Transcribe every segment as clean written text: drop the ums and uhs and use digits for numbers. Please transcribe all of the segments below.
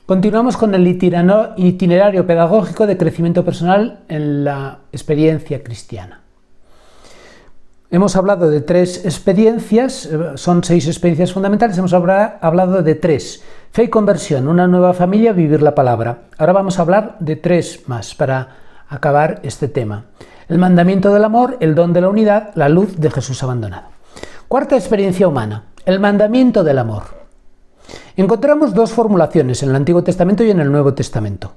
Continuamos con el itinerario pedagógico de crecimiento personal en la experiencia cristiana. Hemos hablado de 3 experiencias, son 6 experiencias fundamentales, hemos hablado de 3. Fe y conversión, una nueva familia, vivir la palabra. Ahora vamos a hablar de 3 más para acabar este tema. El mandamiento del amor, el don de la unidad, la luz de Jesús abandonado. Cuarta experiencia humana, el mandamiento del amor. Encontramos 2 formulaciones en el Antiguo Testamento y en el Nuevo Testamento.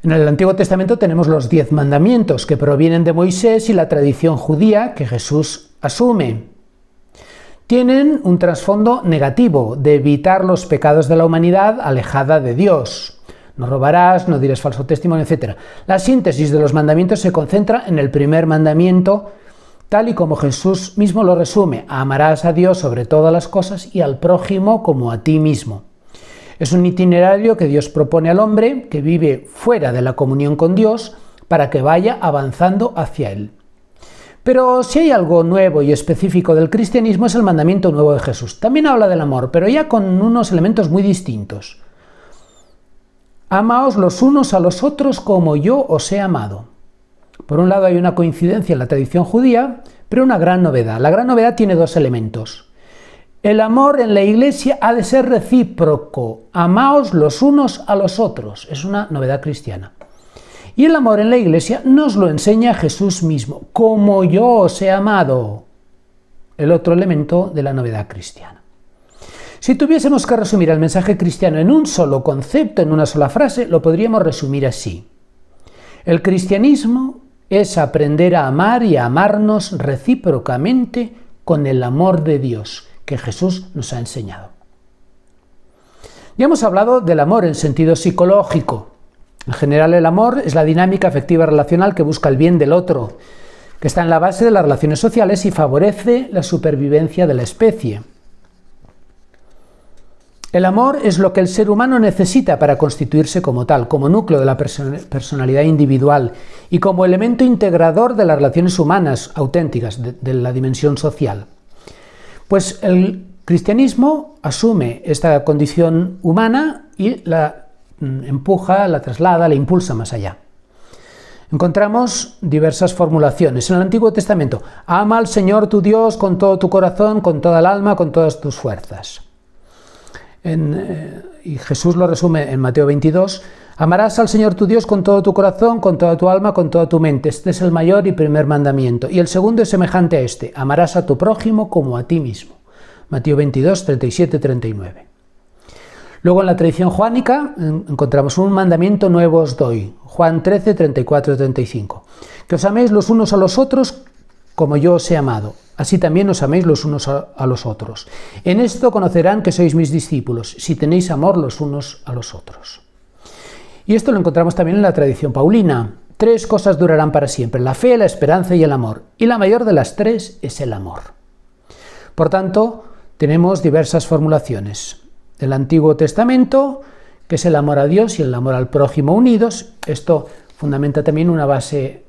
En el Antiguo Testamento tenemos los 10 mandamientos que provienen de Moisés y la tradición judía que Jesús asume. Tienen un trasfondo negativo de evitar los pecados de la humanidad alejada de Dios. No robarás, no dirás falso testimonio, etc. La síntesis de los mandamientos se concentra en el primer mandamiento, tal y como Jesús mismo lo resume: amarás a Dios sobre todas las cosas y al prójimo como a ti mismo. Es un itinerario que Dios propone al hombre que vive fuera de la comunión con Dios para que vaya avanzando hacia Él. Pero si hay algo nuevo y específico del cristianismo es el mandamiento nuevo de Jesús. También habla del amor, pero ya con unos elementos muy distintos. Amaos los unos a los otros como yo os he amado. Por un lado hay una coincidencia en la tradición judía, pero una gran novedad. La gran novedad tiene 2 elementos. El amor en la Iglesia ha de ser recíproco. Amaos los unos a los otros. Es una novedad cristiana. Y el amor en la Iglesia nos lo enseña Jesús mismo, como yo os he amado. El otro elemento de la novedad cristiana. Si tuviésemos que resumir el mensaje cristiano en un solo concepto, en una sola frase, lo podríamos resumir así. El cristianismo es aprender a amar y a amarnos recíprocamente con el amor de Dios que Jesús nos ha enseñado. Ya hemos hablado del amor en sentido psicológico. En general, el amor es la dinámica afectiva relacional que busca el bien del otro, que está en la base de las relaciones sociales y favorece la supervivencia de la especie. El amor es lo que el ser humano necesita para constituirse como tal, como núcleo de la personalidad individual y como elemento integrador de las relaciones humanas auténticas, de la dimensión social. Pues el cristianismo asume esta condición humana y la empuja, la traslada, la impulsa más allá. Encontramos diversas formulaciones. En el Antiguo Testamento, ama al Señor tu Dios con todo tu corazón, con toda el alma, con todas tus fuerzas. Y Jesús lo resume en Mateo 22, amarás al Señor tu Dios con todo tu corazón, con toda tu alma, con toda tu mente. Este es el mayor y primer mandamiento. Y el segundo es semejante a este, amarás a tu prójimo como a ti mismo. Mateo 22, 37, 39. Luego en la tradición juánica encontramos un mandamiento nuevo os doy. Juan 13, 34, 35. Que os améis los unos a los otros como yo os he amado. Así también os améis los unos a los otros. En esto conocerán que sois mis discípulos, si tenéis amor los unos a los otros. Y esto lo encontramos también en la tradición paulina. 3 cosas durarán para siempre, la fe, la esperanza y el amor. Y la mayor de las 3 es el amor. Por tanto, tenemos diversas formulaciones. Del Antiguo Testamento, que es el amor a Dios y el amor al prójimo unidos. Esto fundamenta también una base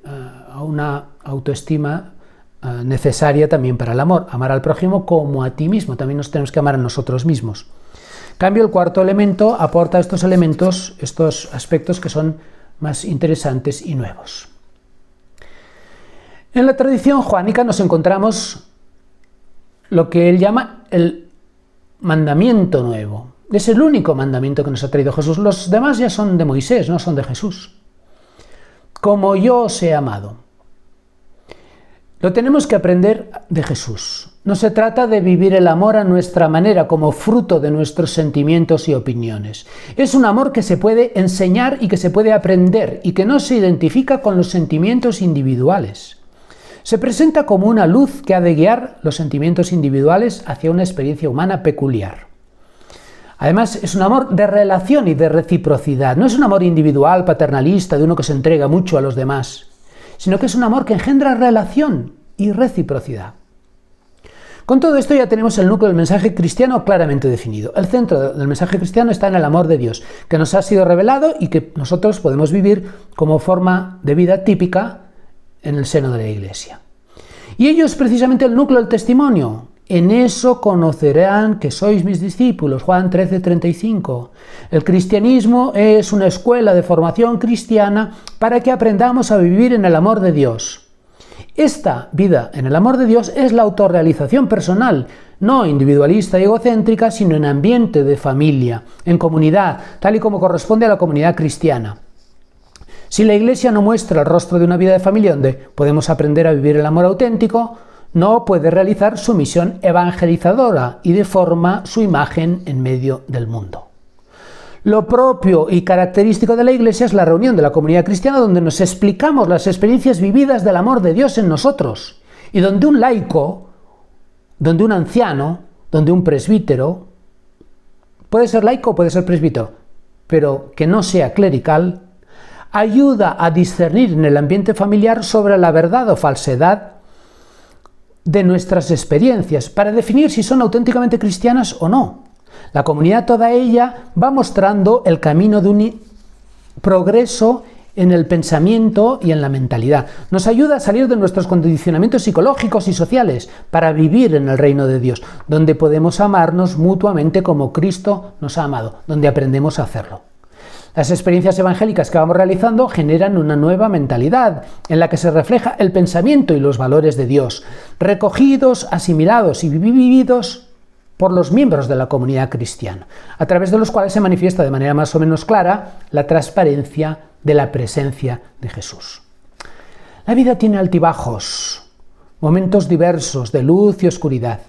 a una autoestima necesaria también para el amor, amar al prójimo como a ti mismo, también nos tenemos que amar a nosotros mismos. En cambio, el cuarto elemento aporta estos elementos, estos aspectos que son más interesantes y nuevos. En la tradición juánica nos encontramos lo que él llama el mandamiento nuevo. Es el único mandamiento que nos ha traído Jesús. Los demás ya son de Moisés, no son de Jesús. Como yo os he amado. Lo tenemos que aprender de Jesús. No se trata de vivir el amor a nuestra manera, como fruto de nuestros sentimientos y opiniones. Es un amor que se puede enseñar y que se puede aprender y que no se identifica con los sentimientos individuales. Se presenta como una luz que ha de guiar los sentimientos individuales hacia una experiencia humana peculiar. Además, es un amor de relación y de reciprocidad. No es un amor individual, paternalista, de uno que se entrega mucho a los demás, sino que es un amor que engendra relación y reciprocidad. Con todo esto ya tenemos el núcleo del mensaje cristiano claramente definido. El centro del mensaje cristiano está en el amor de Dios, que nos ha sido revelado y que nosotros podemos vivir como forma de vida típica en el seno de la Iglesia. Y ello es precisamente el núcleo del testimonio En eso conocerán que sois mis discípulos. Juan 13:35. El cristianismo es una escuela de formación cristiana para que aprendamos a vivir en el amor de Dios. Esta vida en el amor de Dios es la autorrealización personal, no individualista y egocéntrica, sino en ambiente de familia, en comunidad, tal y como corresponde a la comunidad cristiana. Si la Iglesia no muestra el rostro de una vida de familia donde podemos aprender a vivir el amor auténtico, no puede realizar su misión evangelizadora y deforma su imagen en medio del mundo. Lo propio y característico de la Iglesia es la reunión de la comunidad cristiana donde nos explicamos las experiencias vividas del amor de Dios en nosotros y donde un laico, donde un anciano, donde un presbítero, puede ser laico o puede ser presbítero, pero que no sea clerical, ayuda a discernir en el ambiente familiar sobre la verdad o falsedad de nuestras experiencias para definir si son auténticamente cristianas o no. La comunidad toda ella va mostrando el camino de un progreso en el pensamiento y en la mentalidad. Nos ayuda a salir de nuestros condicionamientos psicológicos y sociales para vivir en el reino de Dios, donde podemos amarnos mutuamente como Cristo nos ha amado, donde aprendemos a hacerlo. Las experiencias evangélicas que vamos realizando generan una nueva mentalidad en la que se refleja el pensamiento y los valores de Dios, recogidos, asimilados y vividos por los miembros de la comunidad cristiana, a través de los cuales se manifiesta de manera más o menos clara la transparencia de la presencia de Jesús. La vida tiene altibajos, momentos diversos de luz y oscuridad.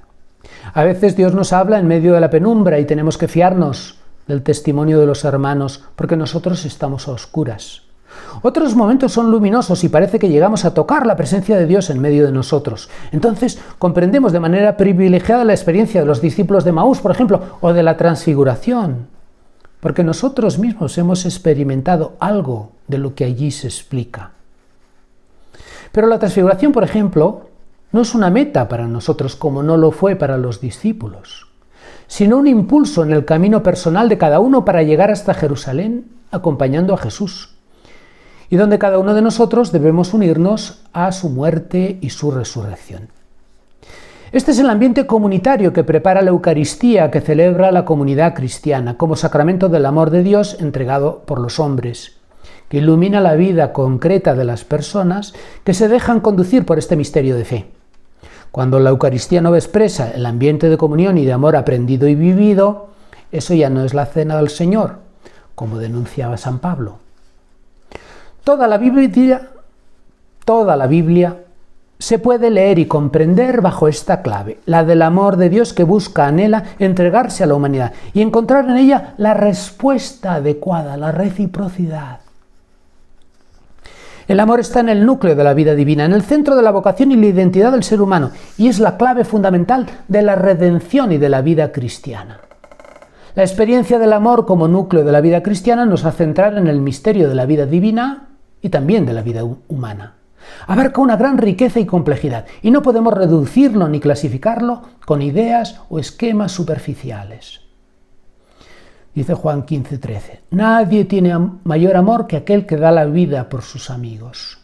A veces Dios nos habla en medio de la penumbra y tenemos que fiarnos del testimonio de los hermanos porque nosotros estamos a oscuras. Otros momentos son luminosos y parece que llegamos a tocar la presencia de Dios en medio de nosotros. Entonces comprendemos de manera privilegiada la experiencia de los discípulos de Emaús, por ejemplo, o de la transfiguración, porque nosotros mismos hemos experimentado algo de lo que allí se explica. Pero la transfiguración, por ejemplo, no es una meta para nosotros como no lo fue para los discípulos, sino un impulso en el camino personal de cada uno para llegar hasta Jerusalén acompañando a Jesús, y donde cada uno de nosotros debemos unirnos a su muerte y su resurrección. Este es el ambiente comunitario que prepara la Eucaristía que celebra la comunidad cristiana como sacramento del amor de Dios entregado por los hombres, que ilumina la vida concreta de las personas que se dejan conducir por este misterio de fe. Cuando la Eucaristía no expresa el ambiente de comunión y de amor aprendido y vivido, eso ya no es la cena del Señor, como denunciaba San Pablo. Toda la Biblia se puede leer y comprender bajo esta clave, la del amor de Dios que busca, anhela entregarse a la humanidad y encontrar en ella la respuesta adecuada, la reciprocidad. El amor está en el núcleo de la vida divina, en el centro de la vocación y la identidad del ser humano, y es la clave fundamental de la redención y de la vida cristiana. La experiencia del amor como núcleo de la vida cristiana nos hace entrar en el misterio de la vida divina y también de la vida humana. Abarca una gran riqueza y complejidad, y no podemos reducirlo ni clasificarlo con ideas o esquemas superficiales. Dice Juan 15:13, nadie tiene mayor amor que aquel que da la vida por sus amigos.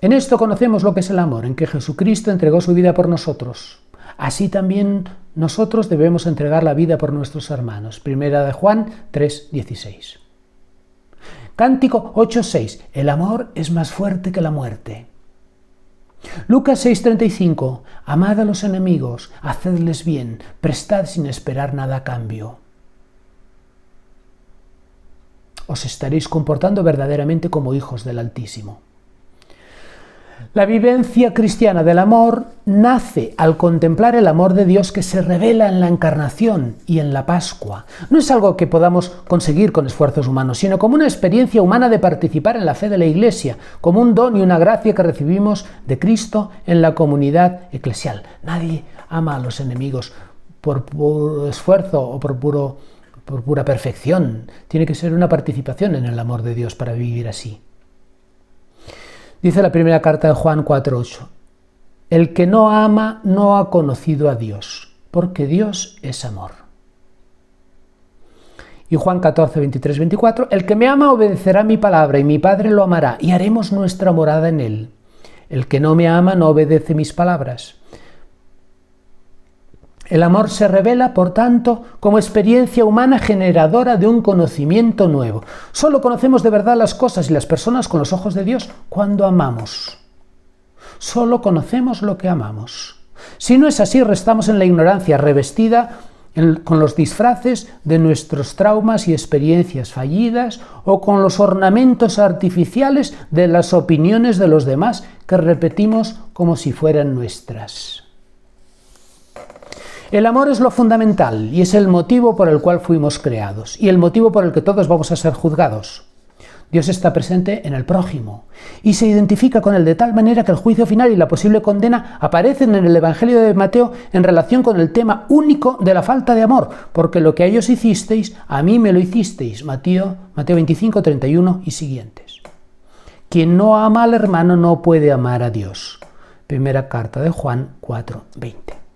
En esto conocemos lo que es el amor, en que Jesucristo entregó su vida por nosotros. Así también nosotros debemos entregar la vida por nuestros hermanos. Primera de Juan 3:16. Cántico 8:6. El amor es más fuerte que la muerte. Lucas 6:35. Amad a los enemigos, hacedles bien, prestad sin esperar nada a cambio. Os estaréis comportando verdaderamente como hijos del Altísimo. La vivencia cristiana del amor nace al contemplar el amor de Dios que se revela en la Encarnación y en la Pascua. No es algo que podamos conseguir con esfuerzos humanos, sino como una experiencia humana de participar en la fe de la Iglesia, como un don y una gracia que recibimos de Cristo en la comunidad eclesial. Nadie ama a los enemigos por puro esfuerzo o por pura perfección. Tiene que ser una participación en el amor de Dios para vivir así. Dice la primera carta de Juan 4:8, el que no ama no ha conocido a Dios, porque Dios es amor. Y Juan 14:23-24, el que me ama obedecerá mi palabra y mi Padre lo amará y haremos nuestra morada en él. El que no me ama no obedece mis palabras. El amor se revela, por tanto, como experiencia humana generadora de un conocimiento nuevo. Solo conocemos de verdad las cosas y las personas con los ojos de Dios cuando amamos. Solo conocemos lo que amamos. Si no es así, restamos en la ignorancia revestida con los disfraces de nuestros traumas y experiencias fallidas o con los ornamentos artificiales de las opiniones de los demás que repetimos como si fueran nuestras. El amor es lo fundamental y es el motivo por el cual fuimos creados y el motivo por el que todos vamos a ser juzgados. Dios está presente en el prójimo y se identifica con él de tal manera que el juicio final y la posible condena aparecen en el Evangelio de Mateo en relación con el tema único de la falta de amor, porque lo que a ellos hicisteis, a mí me lo hicisteis. Mateo 25, 31 y siguientes. Quien no ama al hermano no puede amar a Dios. Primera carta de Juan 4, 20.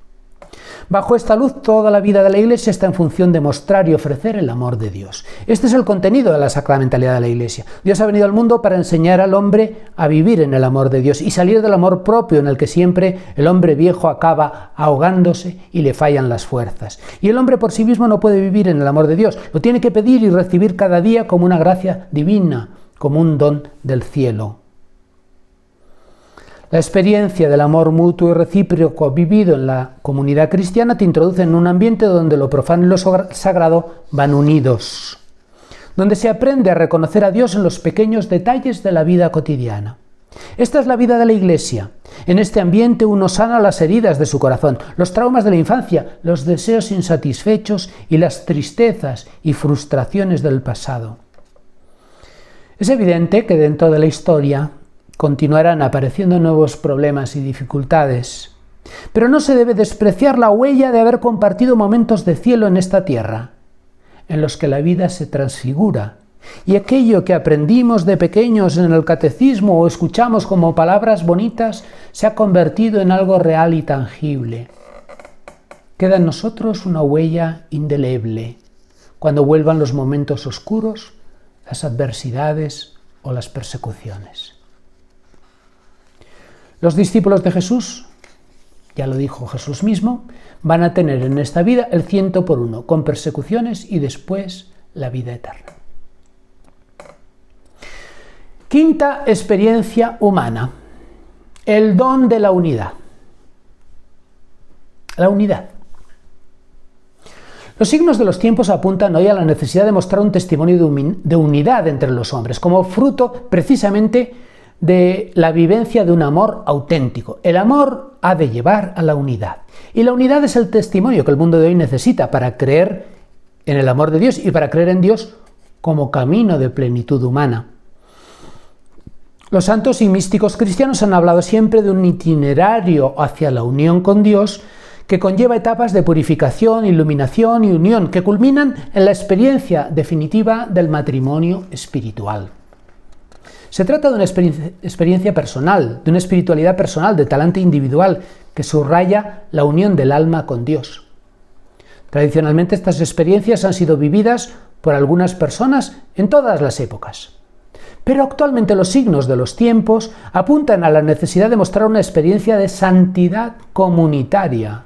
Bajo esta luz, toda la vida de la Iglesia está en función de mostrar y ofrecer el amor de Dios. Este es el contenido de la sacramentalidad de la Iglesia. Dios ha venido al mundo para enseñar al hombre a vivir en el amor de Dios y salir del amor propio en el que siempre el hombre viejo acaba ahogándose y le fallan las fuerzas. Y el hombre por sí mismo no puede vivir en el amor de Dios. Lo tiene que pedir y recibir cada día como una gracia divina, como un don del cielo. La experiencia del amor mutuo y recíproco vivido en la comunidad cristiana te introduce en un ambiente donde lo profano y lo sagrado van unidos, donde se aprende a reconocer a Dios en los pequeños detalles de la vida cotidiana. Esta es la vida de la Iglesia. En este ambiente uno sana las heridas de su corazón, los traumas de la infancia, los deseos insatisfechos y las tristezas y frustraciones del pasado. Es evidente que dentro de la historia continuarán apareciendo nuevos problemas y dificultades, pero no se debe despreciar la huella de haber compartido momentos de cielo en esta tierra, en los que la vida se transfigura, y aquello que aprendimos de pequeños en el catecismo o escuchamos como palabras bonitas se ha convertido en algo real y tangible. Queda en nosotros una huella indeleble cuando vuelvan los momentos oscuros, las adversidades o las persecuciones. Los discípulos de Jesús, ya lo dijo Jesús mismo, van a tener en esta vida el 100 por 1, con persecuciones y después la vida eterna. Quinta experiencia humana, el don de la unidad. La unidad. Los signos de los tiempos apuntan hoy a la necesidad de mostrar un testimonio de unidad entre los hombres, como fruto precisamente de la vivencia de un amor auténtico. El amor ha de llevar a la unidad. Y la unidad es el testimonio que el mundo de hoy necesita para creer en el amor de Dios y para creer en Dios como camino de plenitud humana. Los santos y místicos cristianos han hablado siempre de un itinerario hacia la unión con Dios que conlleva etapas de purificación, iluminación y unión que culminan en la experiencia definitiva del matrimonio espiritual. Se trata de una experiencia personal, de una espiritualidad personal, de talante individual, que subraya la unión del alma con Dios. Tradicionalmente estas experiencias han sido vividas por algunas personas en todas las épocas. Pero actualmente los signos de los tiempos apuntan a la necesidad de mostrar una experiencia de santidad comunitaria,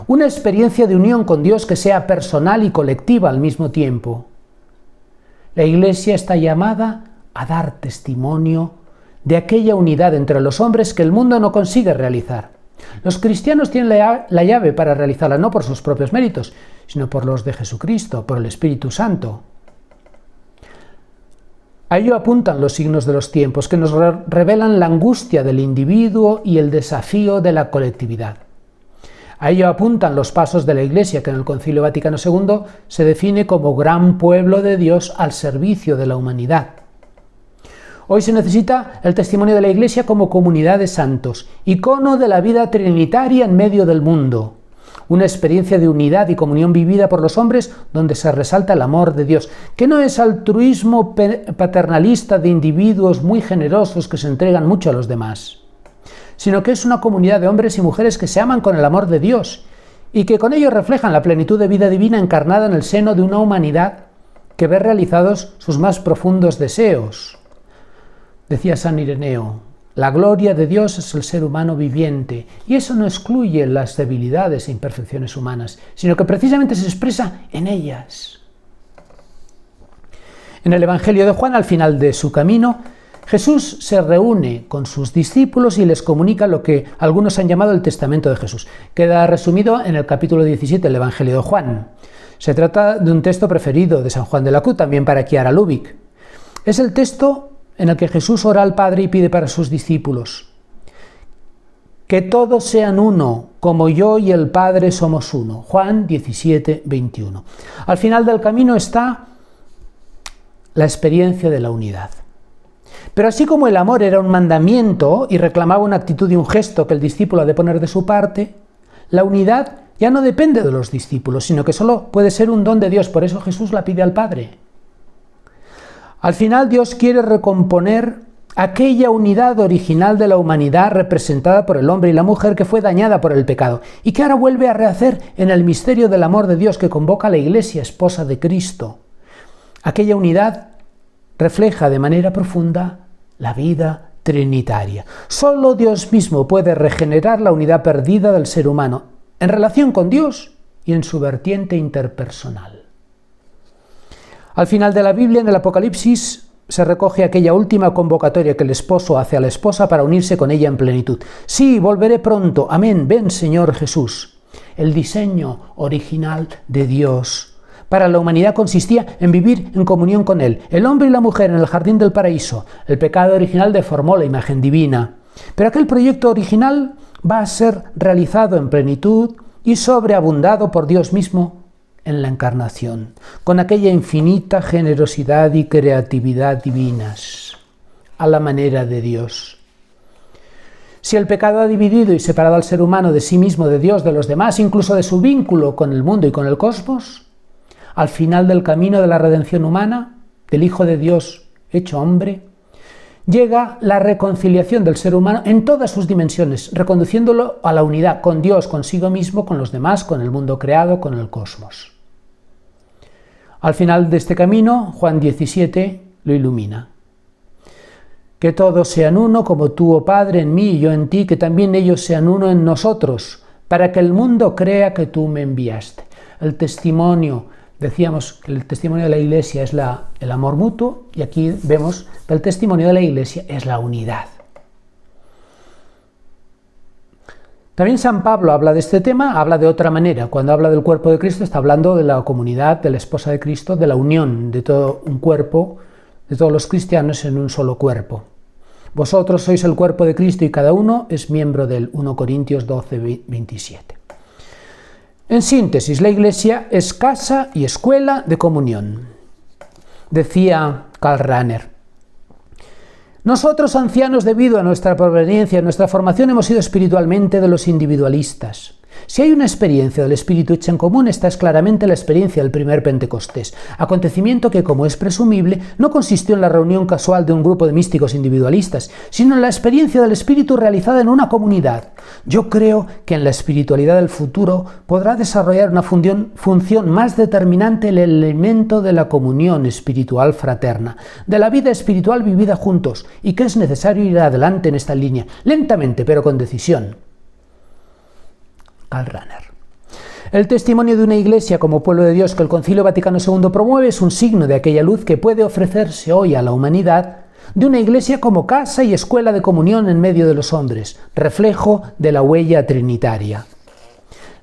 una experiencia de unión con Dios que sea personal y colectiva al mismo tiempo. La Iglesia está llamada a dar testimonio de aquella unidad entre los hombres que el mundo no consigue realizar. Los cristianos tienen la llave para realizarla no por sus propios méritos, sino por los de Jesucristo, por el Espíritu Santo. A ello apuntan los signos de los tiempos, que nos revelan la angustia del individuo y el desafío de la colectividad. A ello apuntan los pasos de la Iglesia, que en el Concilio Vaticano II se define como gran pueblo de Dios al servicio de la humanidad. Hoy se necesita el testimonio de la Iglesia como comunidad de santos, icono de la vida trinitaria en medio del mundo. Una experiencia de unidad y comunión vivida por los hombres donde se resalta el amor de Dios, que no es altruismo paternalista de individuos muy generosos que se entregan mucho a los demás, sino que es una comunidad de hombres y mujeres que se aman con el amor de Dios y que con ello reflejan la plenitud de vida divina encarnada en el seno de una humanidad que ve realizados sus más profundos deseos. Decía San Ireneo, La gloria de Dios es el ser humano viviente, y eso no excluye las debilidades e imperfecciones humanas, sino que precisamente se expresa en ellas. En el Evangelio de Juan, al final de su camino, Jesús se reúne con sus discípulos y les comunica lo que algunos han llamado el testamento de Jesús. Queda resumido en el capítulo 17 del Evangelio de Juan. Se trata de un texto preferido de San Juan de la Cruz, también para Chiara Lubich. Es el texto en el que Jesús ora al Padre y pide para sus discípulos que todos sean uno, como yo y el Padre somos uno. Juan 17, 21. Al final del camino está la experiencia de la unidad. Pero así como el amor era un mandamiento y reclamaba una actitud y un gesto que el discípulo ha de poner de su parte, la unidad ya no depende de los discípulos, sino que solo puede ser un don de Dios. Por eso Jesús la pide al Padre. Al final Dios quiere recomponer aquella unidad original de la humanidad representada por el hombre y la mujer que fue dañada por el pecado y que ahora vuelve a rehacer en el misterio del amor de Dios que convoca a la Iglesia, esposa de Cristo. Aquella unidad refleja de manera profunda la vida trinitaria. Solo Dios mismo puede regenerar la unidad perdida del ser humano en relación con Dios y en su vertiente interpersonal. Al final de la Biblia, en el Apocalipsis, se recoge aquella última convocatoria que el esposo hace a la esposa para unirse con ella en plenitud. Sí, volveré pronto. Amén. Ven, Señor Jesús. El diseño original de Dios para la humanidad consistía en vivir en comunión con Él. El hombre y la mujer en el jardín del paraíso. El pecado original deformó la imagen divina. Pero aquel proyecto original va a ser realizado en plenitud y sobreabundado por Dios mismo en la encarnación, con aquella infinita generosidad y creatividad divinas, a la manera de Dios. Si el pecado ha dividido y separado al ser humano de sí mismo, de Dios, de los demás, incluso de su vínculo con el mundo y con el cosmos, al final del camino de la redención humana, del Hijo de Dios hecho hombre, llega la reconciliación del ser humano en todas sus dimensiones, reconduciéndolo a la unidad con Dios, consigo mismo, con los demás, con el mundo creado, con el cosmos. Al final de este camino, Juan 17 lo ilumina. Que todos sean uno, como tú, oh Padre, en mí y yo en ti, que también ellos sean uno en nosotros, para que el mundo crea que tú me enviaste. El testimonio, decíamos que el testimonio de la Iglesia es el amor mutuo, y aquí vemos que el testimonio de la Iglesia es la unidad. También San Pablo habla de este tema, habla de otra manera. Cuando habla del cuerpo de Cristo está hablando de la comunidad, de la esposa de Cristo, de la unión de todo un cuerpo, de todos los cristianos en un solo cuerpo. Vosotros sois el cuerpo de Cristo y cada uno es miembro del 1 Corintios 12, 27. En síntesis, la Iglesia es casa y escuela de comunión. Decía Karl Rahner: nosotros, ancianos, debido a nuestra proveniencia y nuestra formación, hemos sido espiritualmente de los individualistas. Si hay una experiencia del Espíritu hecha en común, esta es claramente la experiencia del primer Pentecostés, acontecimiento que, como es presumible, no consistió en la reunión casual de un grupo de místicos individualistas, sino en la experiencia del Espíritu realizada en una comunidad. Yo creo que en la espiritualidad del futuro podrá desarrollar una función más determinante el elemento de la comunión espiritual fraterna, de la vida espiritual vivida juntos, y que es necesario ir adelante en esta línea, lentamente pero con decisión. Karl Rahner. El testimonio de una Iglesia como pueblo de Dios que el Concilio Vaticano II promueve es un signo de aquella luz que puede ofrecerse hoy a la humanidad, de una Iglesia como casa y escuela de comunión en medio de los hombres, reflejo de la huella trinitaria.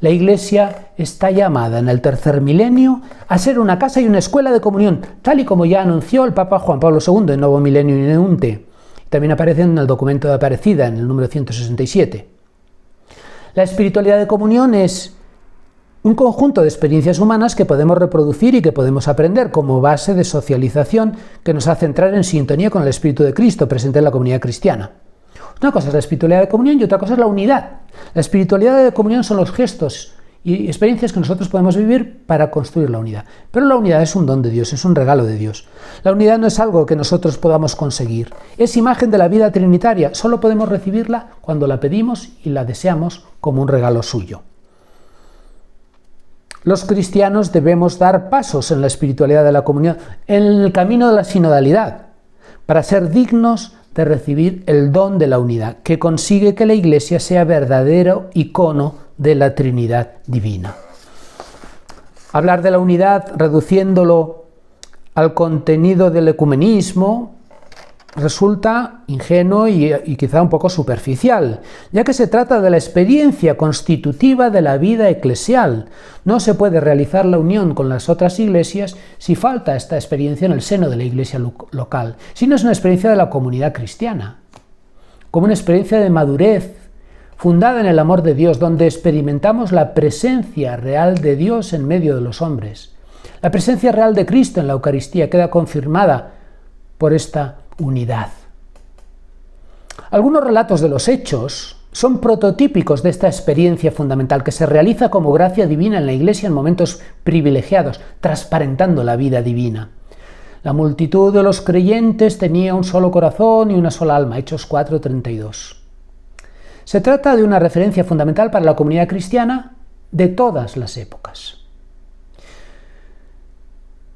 La Iglesia está llamada en el tercer milenio a ser una casa y una escuela de comunión, tal y como ya anunció el Papa Juan Pablo II en Novo Milenio Ineunte. También aparece en el documento de Aparecida, en el número 167. La espiritualidad de comunión es un conjunto de experiencias humanas que podemos reproducir y que podemos aprender como base de socialización que nos hace entrar en sintonía con el Espíritu de Cristo presente en la comunidad cristiana. Una cosa es la espiritualidad de comunión y otra cosa es la unidad. La espiritualidad de comunión son los gestos y experiencias que nosotros podemos vivir para construir la unidad. Pero la unidad es un don de Dios, es un regalo de Dios. La unidad no es algo que nosotros podamos conseguir. Es imagen de la vida trinitaria. Solo podemos recibirla cuando la pedimos y la deseamos como un regalo suyo. Los cristianos debemos dar pasos en la espiritualidad de la comunión, en el camino de la sinodalidad, para ser dignos de recibir el don de la unidad, que consigue que la Iglesia sea verdadero icono de la Trinidad divina. Hablar de la unidad reduciéndolo al contenido del ecumenismo resulta ingenuo y quizá un poco superficial, ya que se trata de la experiencia constitutiva de la vida eclesial. No se puede realizar la unión con las otras iglesias si falta esta experiencia en el seno de la iglesia local, sino es una experiencia de la comunidad cristiana, como una experiencia de madurez, fundada en el amor de Dios, donde experimentamos la presencia real de Dios en medio de los hombres. La presencia real de Cristo en la Eucaristía queda confirmada por esta unidad. Algunos relatos de los Hechos son prototípicos de esta experiencia fundamental que se realiza como gracia divina en la Iglesia en momentos privilegiados, transparentando la vida divina. La multitud de los creyentes tenía un solo corazón y una sola alma, Hechos 4:32. Se trata de una referencia fundamental para la comunidad cristiana de todas las épocas.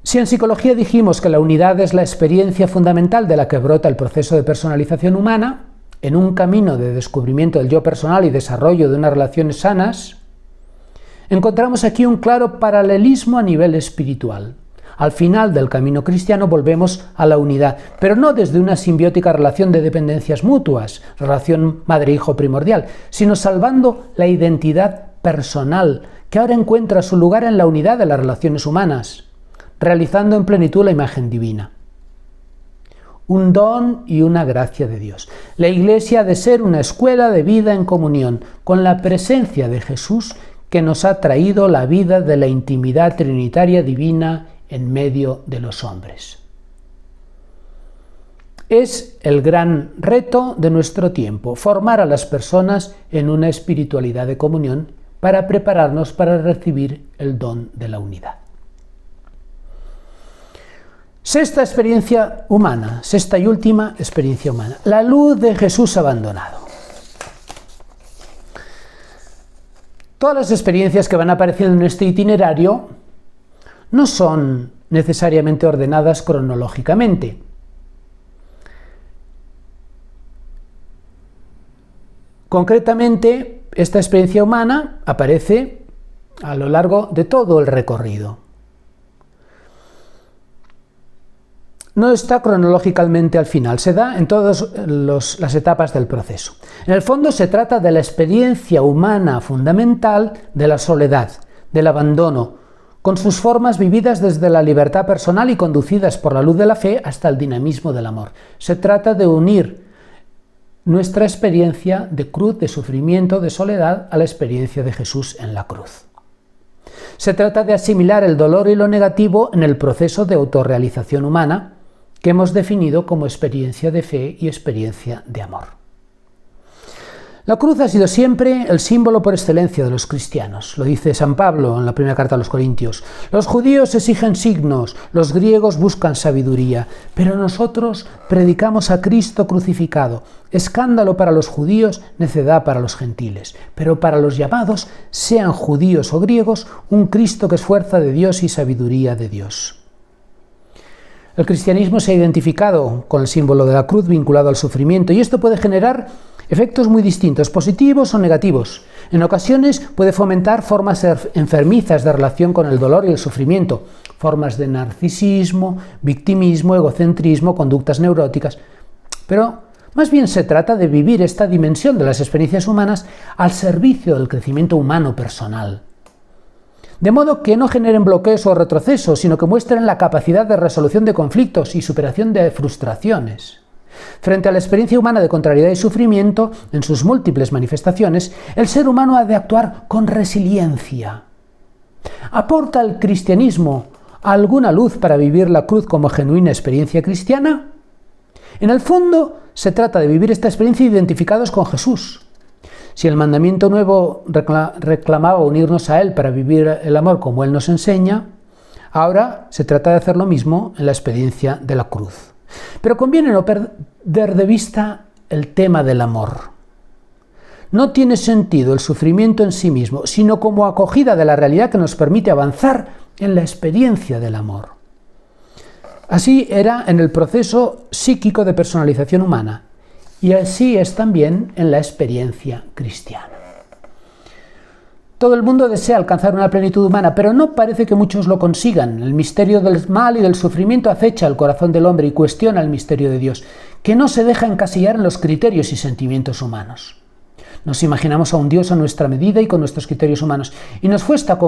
Si en psicología dijimos que la unidad es la experiencia fundamental de la que brota el proceso de personalización humana, en un camino de descubrimiento del yo personal y desarrollo de unas relaciones sanas, encontramos aquí un claro paralelismo a nivel espiritual. Al final del camino cristiano volvemos a la unidad, pero no desde una simbiótica relación de dependencias mutuas, relación madre-hijo primordial, sino salvando la identidad personal, que ahora encuentra su lugar en la unidad de las relaciones humanas, realizando en plenitud la imagen divina. Un don y una gracia de Dios. La Iglesia ha de ser una escuela de vida en comunión con la presencia de Jesús, que nos ha traído la vida de la intimidad trinitaria divina en medio de los hombres. Es el gran reto de nuestro tiempo, formar a las personas en una espiritualidad de comunión para prepararnos para recibir el don de la unidad. Sexta experiencia humana, sexta y última experiencia humana, la luz de Jesús abandonado. Todas las experiencias que van apareciendo en este itinerario no son necesariamente ordenadas cronológicamente. Concretamente, esta experiencia humana aparece a lo largo de todo el recorrido. No está cronológicamente al final, se da en todas las etapas del proceso. En el fondo se trata de la experiencia humana fundamental de la soledad, del abandono, con sus formas vividas desde la libertad personal y conducidas por la luz de la fe hasta el dinamismo del amor. Se trata de unir nuestra experiencia de cruz, de sufrimiento, de soledad, a la experiencia de Jesús en la cruz. Se trata de asimilar el dolor y lo negativo en el proceso de autorrealización humana, que hemos definido como experiencia de fe y experiencia de amor. La cruz ha sido siempre el símbolo por excelencia de los cristianos, lo dice San Pablo en la primera carta a los Corintios. Los judíos exigen signos, los griegos buscan sabiduría, pero nosotros predicamos a Cristo crucificado, escándalo para los judíos, necedad para los gentiles, pero para los llamados, sean judíos o griegos, un Cristo que es fuerza de Dios y sabiduría de Dios. El cristianismo se ha identificado con el símbolo de la cruz vinculado al sufrimiento, y esto puede generar efectos muy distintos, positivos o negativos. En ocasiones puede fomentar formas enfermizas de relación con el dolor y el sufrimiento, formas de narcisismo, victimismo, egocentrismo, conductas neuróticas. Pero más bien se trata de vivir esta dimensión de las experiencias humanas al servicio del crecimiento humano personal. De modo que no generen bloqueos o retrocesos, sino que muestren la capacidad de resolución de conflictos y superación de frustraciones. Frente a la experiencia humana de contrariedad y sufrimiento, en sus múltiples manifestaciones, el ser humano ha de actuar con resiliencia. ¿Aporta el cristianismo alguna luz para vivir la cruz como genuina experiencia cristiana? En el fondo, se trata de vivir esta experiencia identificados con Jesús. Si el mandamiento nuevo reclamaba unirnos a Él para vivir el amor como Él nos enseña, ahora se trata de hacer lo mismo en la experiencia de la cruz. Pero conviene no perder de vista el tema del amor. No tiene sentido el sufrimiento en sí mismo, sino como acogida de la realidad que nos permite avanzar en la experiencia del amor. Así era en el proceso psíquico de personalización humana y así es también en la experiencia cristiana. Todo el mundo desea alcanzar una plenitud humana, pero no parece que muchos lo consigan. El misterio del mal y del sufrimiento acecha el corazón del hombre y cuestiona el misterio de Dios, que no se deja encasillar en los criterios y sentimientos humanos. Nos imaginamos a un Dios a nuestra medida y con nuestros criterios humanos, y nos cuesta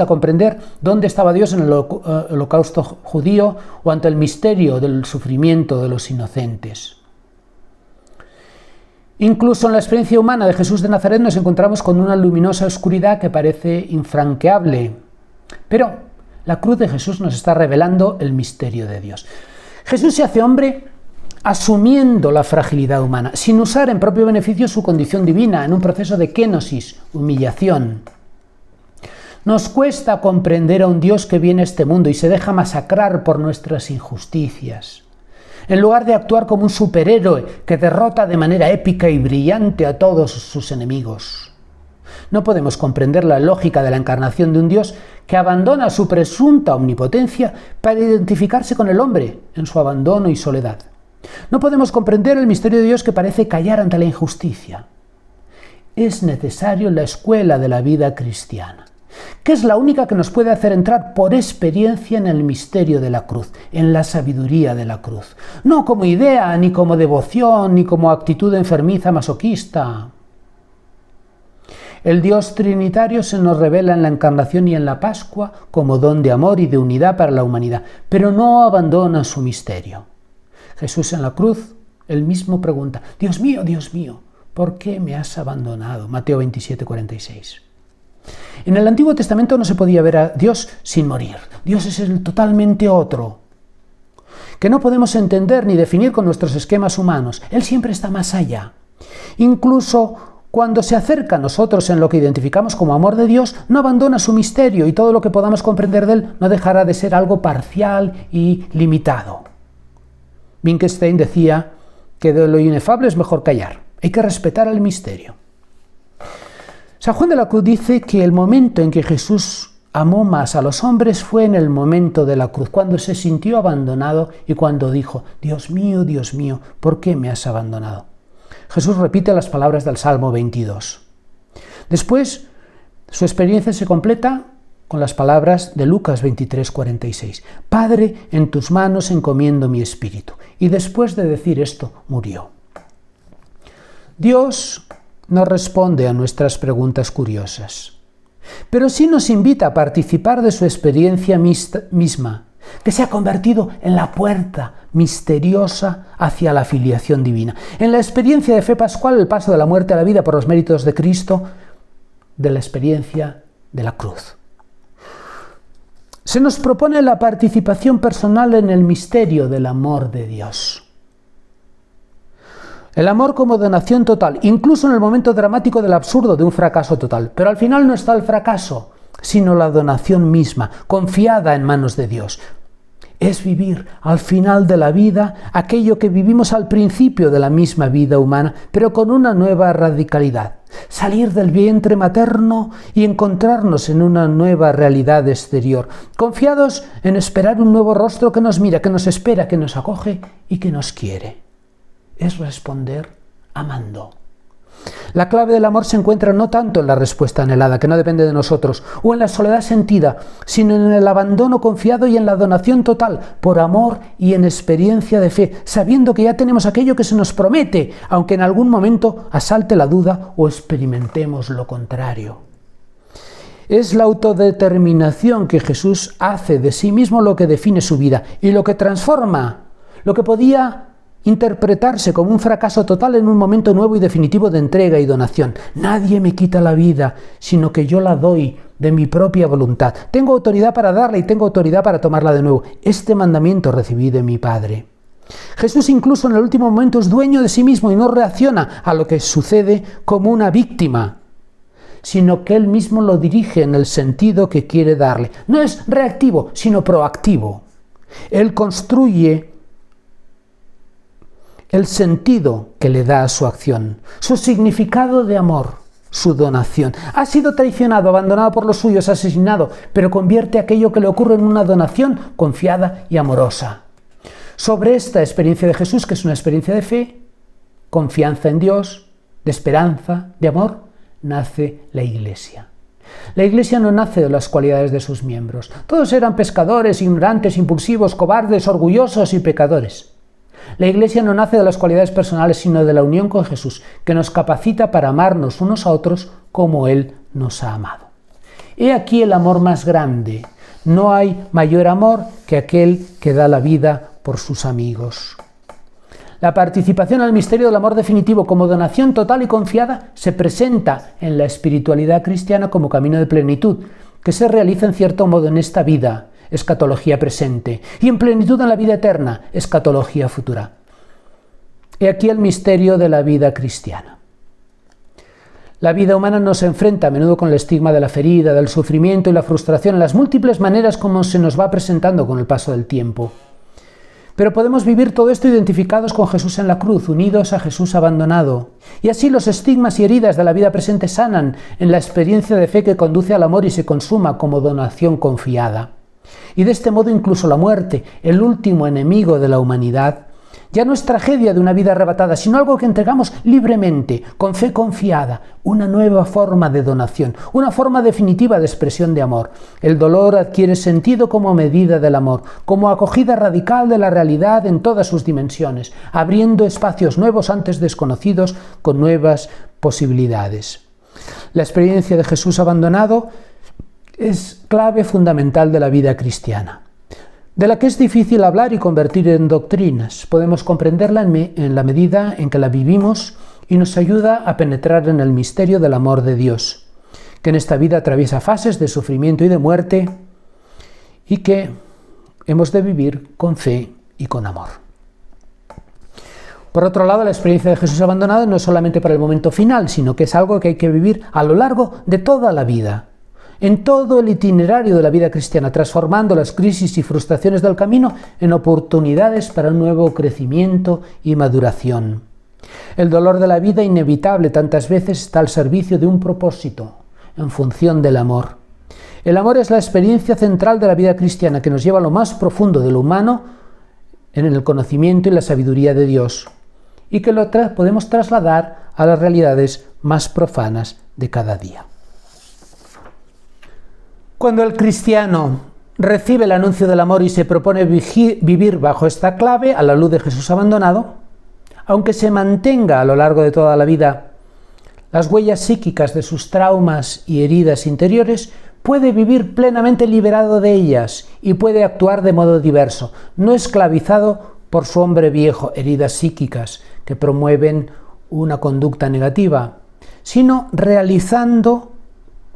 comprender dónde estaba Dios en el holocausto judío o ante el misterio del sufrimiento de los inocentes. Incluso en la experiencia humana de Jesús de Nazaret nos encontramos con una luminosa oscuridad que parece infranqueable. Pero la cruz de Jesús nos está revelando el misterio de Dios. Jesús se hace hombre asumiendo la fragilidad humana, sin usar en propio beneficio su condición divina, en un proceso de kenosis, humillación. Nos cuesta comprender a un Dios que viene a este mundo y se deja masacrar por nuestras injusticias. En lugar de actuar como un superhéroe que derrota de manera épica y brillante a todos sus enemigos. No podemos comprender la lógica de la encarnación de un Dios que abandona su presunta omnipotencia para identificarse con el hombre en su abandono y soledad. No podemos comprender el misterio de Dios que parece callar ante la injusticia. Es necesario la escuela de la vida cristiana, que es la única que nos puede hacer entrar por experiencia en el misterio de la cruz, en la sabiduría de la cruz. No como idea, ni como devoción, ni como actitud enfermiza masoquista. El Dios trinitario se nos revela en la Encarnación y en la Pascua como don de amor y de unidad para la humanidad, pero no abandona su misterio. Jesús en la cruz, él mismo pregunta, Dios mío, ¿por qué me has abandonado? Mateo 27, 46. En el Antiguo Testamento no se podía ver a Dios sin morir. Dios es el totalmente otro, que no podemos entender ni definir con nuestros esquemas humanos. Él siempre está más allá. Incluso cuando se acerca a nosotros en lo que identificamos como amor de Dios, no abandona su misterio y todo lo que podamos comprender de él no dejará de ser algo parcial y limitado. Wittgenstein decía que de lo inefable es mejor callar. Hay que respetar el misterio. San Juan de la Cruz dice que el momento en que Jesús amó más a los hombres fue en el momento de la cruz, cuando se sintió abandonado y cuando dijo, Dios mío, ¿por qué me has abandonado? Jesús repite las palabras del Salmo 22. Después, su experiencia se completa con las palabras de Lucas 23, 46. Padre, en tus manos encomiendo mi espíritu. Y después de decir esto, murió. Dios no responde a nuestras preguntas curiosas, pero sí nos invita a participar de su experiencia misma, que se ha convertido en la puerta misteriosa hacia la filiación divina. En la experiencia de fe pascual, el paso de la muerte a la vida por los méritos de Cristo, de la experiencia de la cruz. Se nos propone la participación personal en el misterio del amor de Dios. El amor como donación total, incluso en el momento dramático del absurdo de un fracaso total. Pero al final no está el fracaso, sino la donación misma, confiada en manos de Dios. Es vivir al final de la vida aquello que vivimos al principio de la misma vida humana, pero con una nueva radicalidad. Salir del vientre materno y encontrarnos en una nueva realidad exterior, confiados en esperar un nuevo rostro que nos mira, que nos espera, que nos acoge y que nos quiere. Es responder amando. La clave del amor se encuentra no tanto en la respuesta anhelada, que no depende de nosotros, o en la soledad sentida, sino en el abandono confiado y en la donación total, por amor y en experiencia de fe, sabiendo que ya tenemos aquello que se nos promete, aunque en algún momento asalte la duda o experimentemos lo contrario. Es la autodeterminación que Jesús hace de sí mismo lo que define su vida y lo que transforma, lo que podía interpretarse como un fracaso total en un momento nuevo y definitivo de entrega y donación. Nadie me quita la vida, sino que yo la doy de mi propia voluntad. Tengo autoridad para darla y tengo autoridad para tomarla de nuevo. Este mandamiento recibí de mi Padre. Jesús incluso en el último momento es dueño de sí mismo y no reacciona a lo que sucede como una víctima, sino que él mismo lo dirige en el sentido que quiere darle. No es reactivo, sino proactivo. Él construye el sentido que le da a su acción, su significado de amor, su donación. Ha sido traicionado, abandonado por los suyos, asesinado, pero convierte aquello que le ocurre en una donación confiada y amorosa. Sobre esta experiencia de Jesús, que es una experiencia de fe, confianza en Dios, de esperanza, de amor, nace la Iglesia. La Iglesia no nace de las cualidades de sus miembros. Todos eran pescadores, ignorantes, impulsivos, cobardes, orgullosos y pecadores. La Iglesia no nace de las cualidades personales, sino de la unión con Jesús, que nos capacita para amarnos unos a otros como Él nos ha amado. He aquí el amor más grande. No hay mayor amor que aquel que da la vida por sus amigos. La participación al misterio del amor definitivo como donación total y confiada se presenta en la espiritualidad cristiana como camino de plenitud, que se realiza en cierto modo en esta vida, escatología presente, y en plenitud en la vida eterna, escatología futura. He aquí el misterio de la vida cristiana. La vida humana nos enfrenta a menudo con el estigma de la ferida, del sufrimiento y la frustración en las múltiples maneras como se nos va presentando con el paso del tiempo. Pero podemos vivir todo esto identificados con Jesús en la cruz, unidos a Jesús abandonado. Y así los estigmas y heridas de la vida presente sanan en la experiencia de fe que conduce al amor y se consuma como donación confiada. Y de este modo incluso la muerte, el último enemigo de la humanidad, ya no es tragedia de una vida arrebatada, sino algo que entregamos libremente, con fe confiada, una nueva forma de donación, una forma definitiva de expresión de amor. El dolor adquiere sentido como medida del amor, como acogida radical de la realidad en todas sus dimensiones, abriendo espacios nuevos antes desconocidos con nuevas posibilidades. La experiencia de Jesús abandonado es clave fundamental de la vida cristiana, de la que es difícil hablar y convertir en doctrinas. Podemos comprenderla en la medida en que la vivimos y nos ayuda a penetrar en el misterio del amor de Dios, que en esta vida atraviesa fases de sufrimiento y de muerte y que hemos de vivir con fe y con amor. Por otro lado, la experiencia de Jesús abandonado no es solamente para el momento final, sino que es algo que hay que vivir a lo largo de toda la vida, en todo el itinerario de la vida cristiana, transformando las crisis y frustraciones del camino en oportunidades para un nuevo crecimiento y maduración. El dolor de la vida inevitable tantas veces está al servicio de un propósito, en función del amor. El amor es la experiencia central de la vida cristiana que nos lleva a lo más profundo de lo humano en el conocimiento y la sabiduría de Dios, y que lo podemos trasladar a las realidades más profanas de cada día. Cuando el cristiano recibe el anuncio del amor y se propone vivir bajo esta clave, a la luz de Jesús abandonado, aunque se mantenga a lo largo de toda la vida las huellas psíquicas de sus traumas y heridas interiores, puede vivir plenamente liberado de ellas y puede actuar de modo diverso, no esclavizado por su hombre viejo, heridas psíquicas que promueven una conducta negativa, sino realizando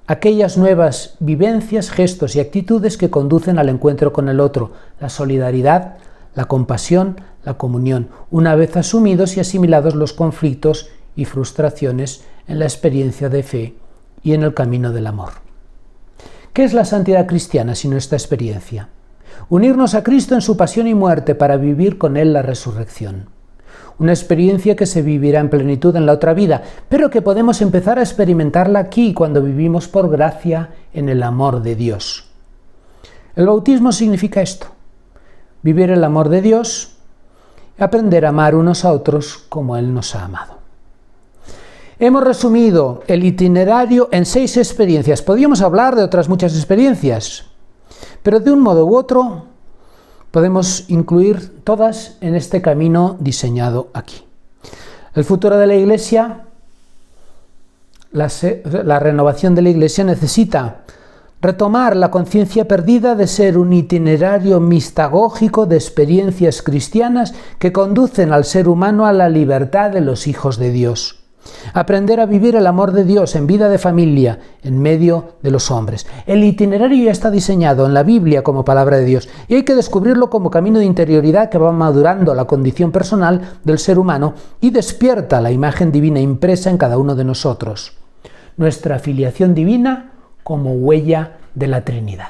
aquellas nuevas vivencias, gestos y actitudes que conducen al encuentro con el otro, la solidaridad, la compasión, la comunión, una vez asumidos y asimilados los conflictos y frustraciones en la experiencia de fe y en el camino del amor. ¿Qué es la santidad cristiana sino esta experiencia? Unirnos a Cristo en su pasión y muerte para vivir con Él la resurrección. Una experiencia que se vivirá en plenitud en la otra vida, pero que podemos empezar a experimentarla aquí cuando vivimos por gracia en el amor de Dios. El bautismo significa esto: vivir el amor de Dios y aprender a amar unos a otros como Él nos ha amado. Hemos resumido el itinerario en 6 experiencias. Podríamos hablar de otras muchas experiencias, pero de un modo u otro podemos incluir todas en este camino diseñado aquí. El futuro de la Iglesia, la renovación de la Iglesia necesita retomar la conciencia perdida de ser un itinerario mistagógico de experiencias cristianas que conducen al ser humano a la libertad de los hijos de Dios. Aprender a vivir el amor de Dios en vida de familia, en medio de los hombres. El itinerario ya está diseñado en la Biblia como palabra de Dios y hay que descubrirlo como camino de interioridad que va madurando la condición personal del ser humano y despierta la imagen divina impresa en cada uno de nosotros. Nuestra filiación divina como huella de la Trinidad.